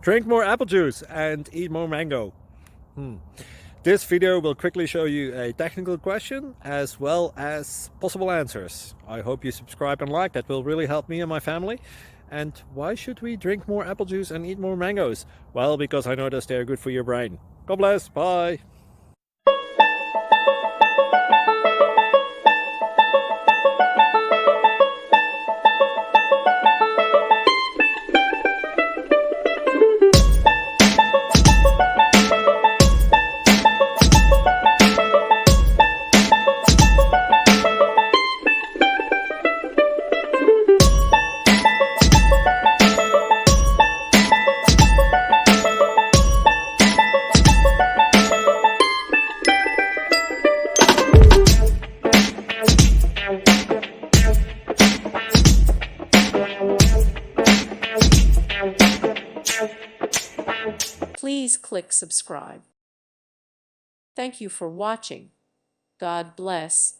Drink more apple juice and eat more mango. This video will quickly show you a technical question as well as possible answers. I hope you subscribe and like, that will really help me and my family. And why should we drink more apple juice and eat more mangoes? Well, because I noticed they're good for your brain. God bless, bye! Please click subscribe. Thank you for watching. God bless.